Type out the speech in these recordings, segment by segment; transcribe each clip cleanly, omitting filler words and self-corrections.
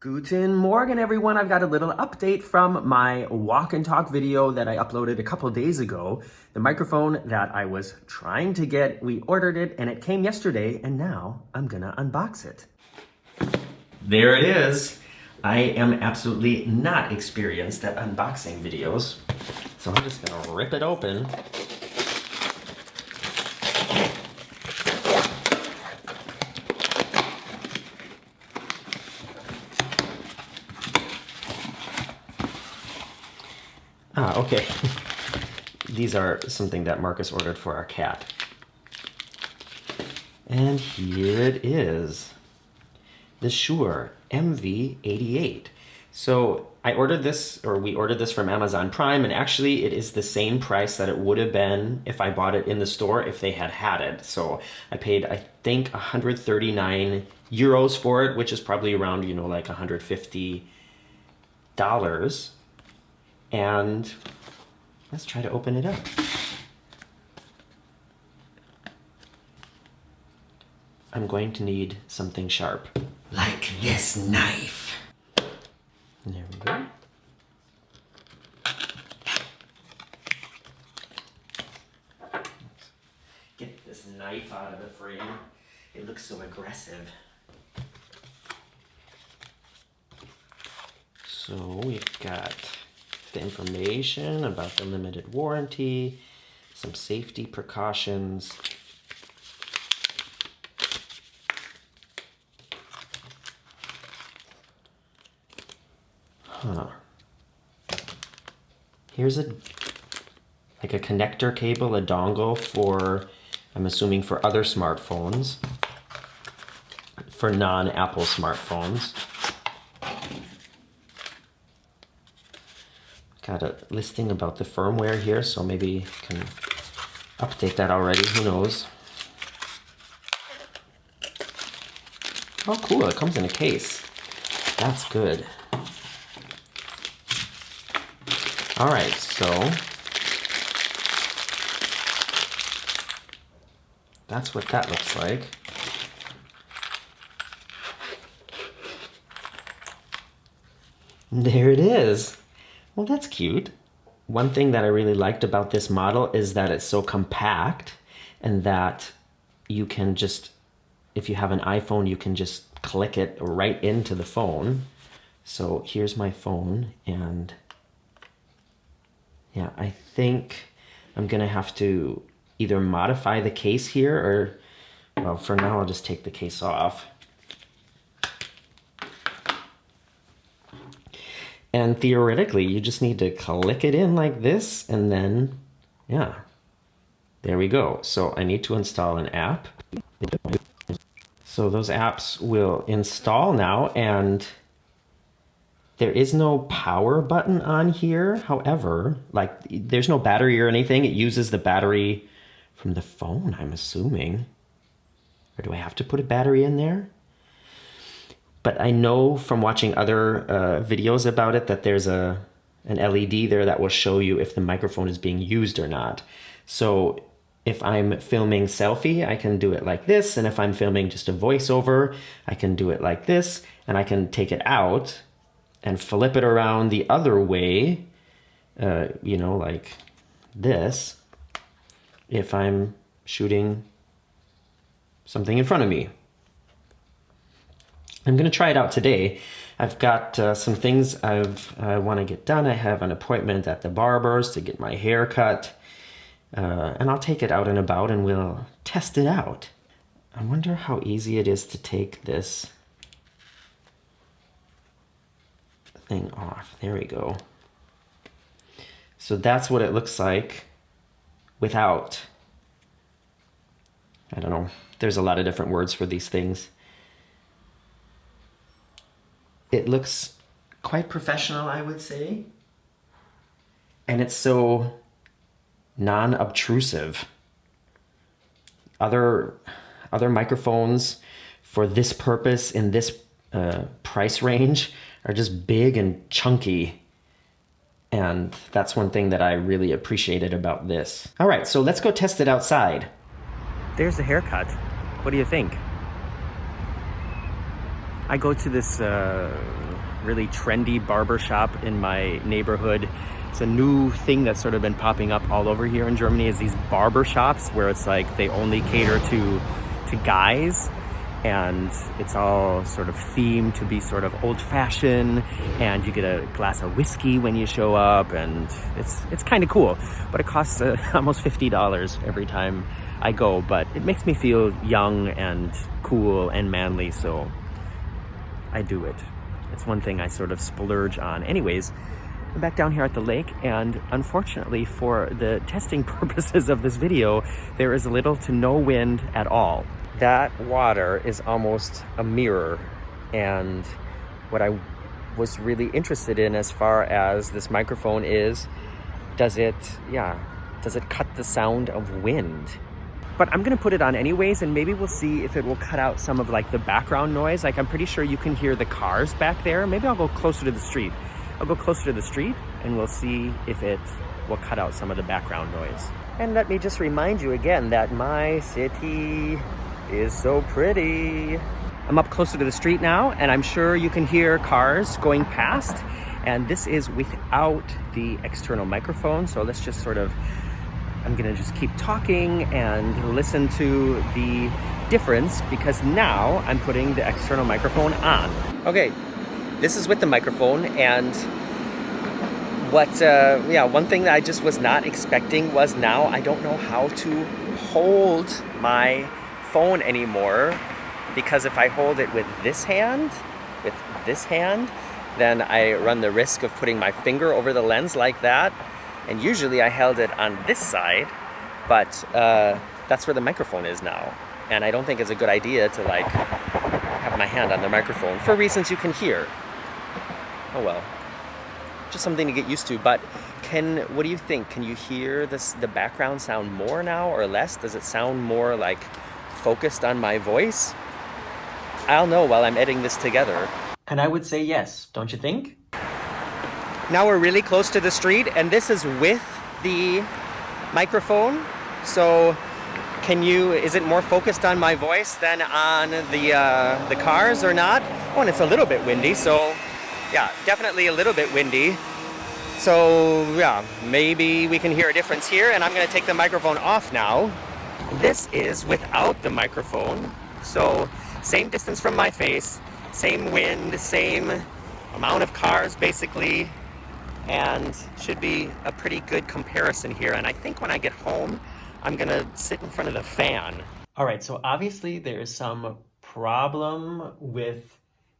Guten Morgen, everyone. I've got a little update from my walk and talk video that I uploaded a couple days ago. The microphone that I was trying to get, we ordered it and it came yesterday, and now I'm gonna unbox it. There it is. I am absolutely not experienced at unboxing videos, so I'm just gonna rip it open. Okay. These are something that Marcus ordered for our cat. And here it is. The Shure MV88. So I ordered this, or we ordered this from Amazon Prime, and actually it is the same price that it would have been if I bought it in the store if they had it. So I paid, I think, 139 euros for it, which is probably around, you know, like $150. And let's try to open it up. I'm going to need something sharp. Like this knife. There we go. Get this knife out of the frame. It looks so aggressive. So we've got the information about the limited warranty, some safety precautions. Here's a connector cable, a dongle for, I'm assuming, for other smartphones, for non-Apple smartphones. Got a listing about the firmware here, so maybe I can update that already, who knows. Oh cool, it comes in a case. That's good. Alright, so that's what that looks like. There it is. Well, that's cute. One thing that I really liked about this model is that it's so compact, and that you can just, if you have an iPhone, you can just click it right into the phone. So here's my phone, and yeah, I think I'm gonna have to either modify the case here, or, well, for now I'll just take the case off. And theoretically, you just need to click it in like this, and then, yeah, there we go. So I need to install an app. So those apps will install now, and there is no power button on here. However, like, there's no battery or anything. It uses the battery from the phone, I'm assuming. Or do I have to put a battery in there? But I know from watching other videos about it that there's an LED there that will show you if the microphone is being used or not. So if I'm filming selfie, I can do it like this. And if I'm filming just a voiceover, I can do it like this. And I can take it out and flip it around the other way, you know, like this, if I'm shooting something in front of me. I'm going to try it out today. I've got some things I want to get done. I have an appointment at the barbers to get my hair cut, and I'll take it out and about and we'll test it out. I wonder how easy it is to take this thing off. There we go. So that's what it looks like without. I don't know. There's a lot of different words for these things. It looks quite professional, I would say. And it's so non-obtrusive. Other microphones for this purpose in this price range are just big and chunky. And that's one thing that I really appreciated about this. All right, so let's go test it outside. There's the haircut. What do you think? I go to this really trendy barber shop in my neighborhood. It's a new thing that's sort of been popping up all over here in Germany, is these barber shops where it's like they only cater to guys, and it's all sort of themed to be sort of old-fashioned, and you get a glass of whiskey when you show up, and it's kind of cool. But it costs almost $50 every time I go, but it makes me feel young and cool and manly, so I do it. It's one thing I sort of splurge on. Anyways, I'm back down here at the lake, and unfortunately for the testing purposes of this video, there is little to no wind at all. That water is almost a mirror, and what I was really interested in as far as this microphone is, does it cut the sound of wind? But I'm gonna put it on anyways, and maybe we'll see if it will cut out some of like the background noise. Like I'm pretty sure you can hear the cars back there. Maybe I'll go closer to the street. I'll go closer to the street and we'll see if it will cut out some of the background noise. And let me just remind you again that my city is so pretty. I'm up closer to the street now, and I'm sure you can hear cars going past, and this is without the external microphone. So let's just I'm gonna just keep talking and listen to the difference, because now I'm putting the external microphone on. Okay, this is with the microphone, and one thing that I just was not expecting was now I don't know how to hold my phone anymore, because if I hold it with this hand, then I run the risk of putting my finger over the lens like that. And usually I held it on this side, but that's where the microphone is now. And I don't think it's a good idea to like have my hand on the microphone for reasons you can hear. Oh well, just something to get used to. But what do you think? Can you hear the background sound more now or less? Does it sound more like focused on my voice? I'll know while I'm editing this together. And I would say yes, don't you think? Now we're really close to the street, and this is with the microphone. So is it more focused on my voice than on the cars or not? Oh, and it's a little bit windy, so yeah, definitely a little bit windy. So yeah, maybe we can hear a difference here, and I'm gonna take the microphone off now. This is without the microphone, so same distance from my face, same wind, same amount of cars basically, and should be a pretty good comparison here. And I think when I get home, I'm gonna sit in front of the fan. All right, so obviously there's some problem with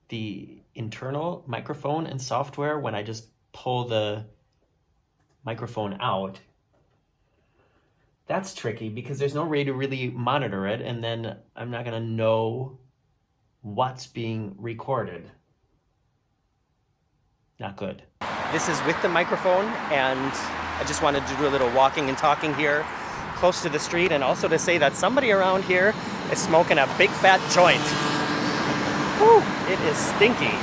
the internal microphone and software when I just pull the microphone out. That's tricky because there's no way to really monitor it, and then I'm not gonna know what's being recorded. Not good. This is with the microphone, and I just wanted to do a little walking and talking here close to the street, and also to say that somebody around here is smoking a big fat joint. Whew, it is stinky.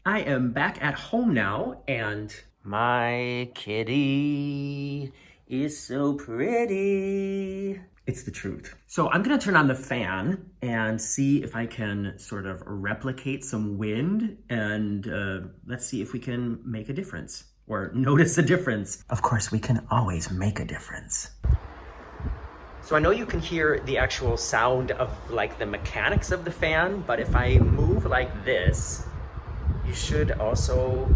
I am back at home now, and my kitty is so pretty. It's the truth. So I'm gonna turn on the fan and see if I can sort of replicate some wind, and let's see if we can make a difference or notice a difference. Of course, we can always make a difference. So I know you can hear the actual sound of like the mechanics of the fan, but if I move like this, you should also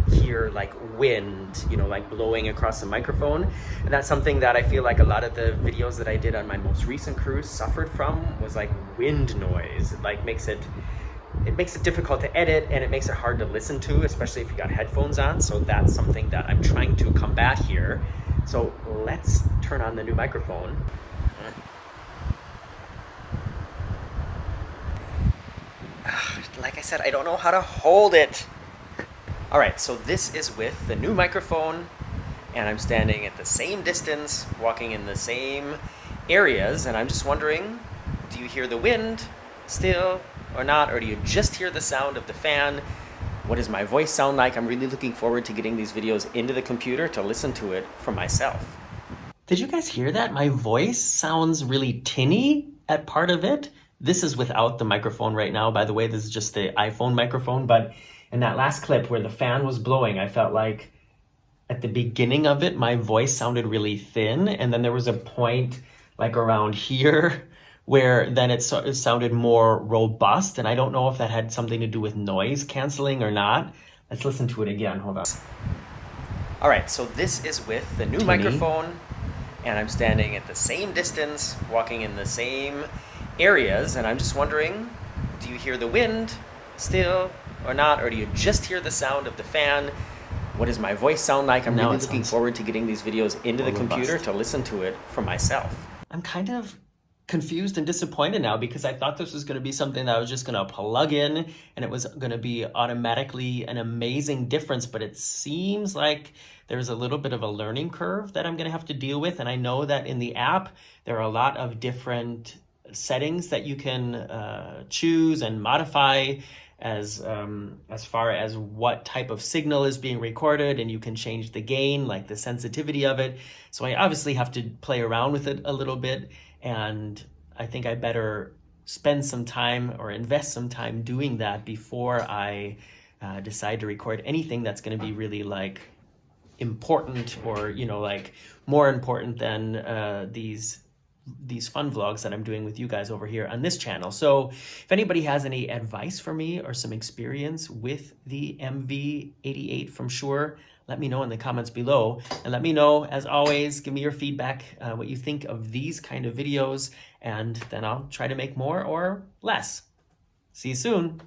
hear like wind, like blowing across the microphone. And that's something that I feel like a lot of the videos that I did on my most recent cruise suffered from, was like wind noise. It like makes it difficult to edit, and it makes it hard to listen to, especially if you got headphones on. So that's something that I'm trying to combat here. So let's turn on the new microphone. Like I said, I don't know how to hold it. All right, so this is with the new microphone, and I'm standing at the same distance, walking in the same areas, and I'm just wondering, do you hear the wind still or not, or do you just hear the sound of the fan? What does my voice sound like? I'm really looking forward to getting these videos into the computer to listen to it for myself. Did you guys hear that? My voice sounds really tinny at part of it. This is without the microphone right now, by the way. This is just the iPhone microphone, but in that last clip where the fan was blowing, I felt like at the beginning of it, my voice sounded really thin. And then there was a point like around here where then it sounded more robust. And I don't know if that had something to do with noise canceling or not. Let's listen to it again. Hold on. All right, so this is with the new microphone, and I'm standing at the same distance, walking in the same areas, and I'm just wondering, do you hear the wind still or not, or do you just hear the sound of the fan? What does my voice sound like? I'm really looking forward to getting these videos into the computer to listen to it for myself. I'm kind of confused and disappointed now because I thought this was going to be something that I was just going to plug in and it was going to be automatically an amazing difference, but it seems like there's a little bit of a learning curve that I'm going to have to deal with. And I know that in the app, there are a lot of different settings that you can choose and modify as far as what type of signal is being recorded, and you can change the gain, like the sensitivity of it. So I obviously have to play around with it a little bit, and I think I better spend some time or invest some time doing that before I decide to record anything that's going to be really like important, or like more important than these fun vlogs that I'm doing with you guys over here on this channel. So if anybody has any advice for me or some experience with the MV88 from Shure, let me know in the comments below. And let me know, as always, give me your feedback, what you think of these kind of videos, and then I'll try to make more or less. See you soon.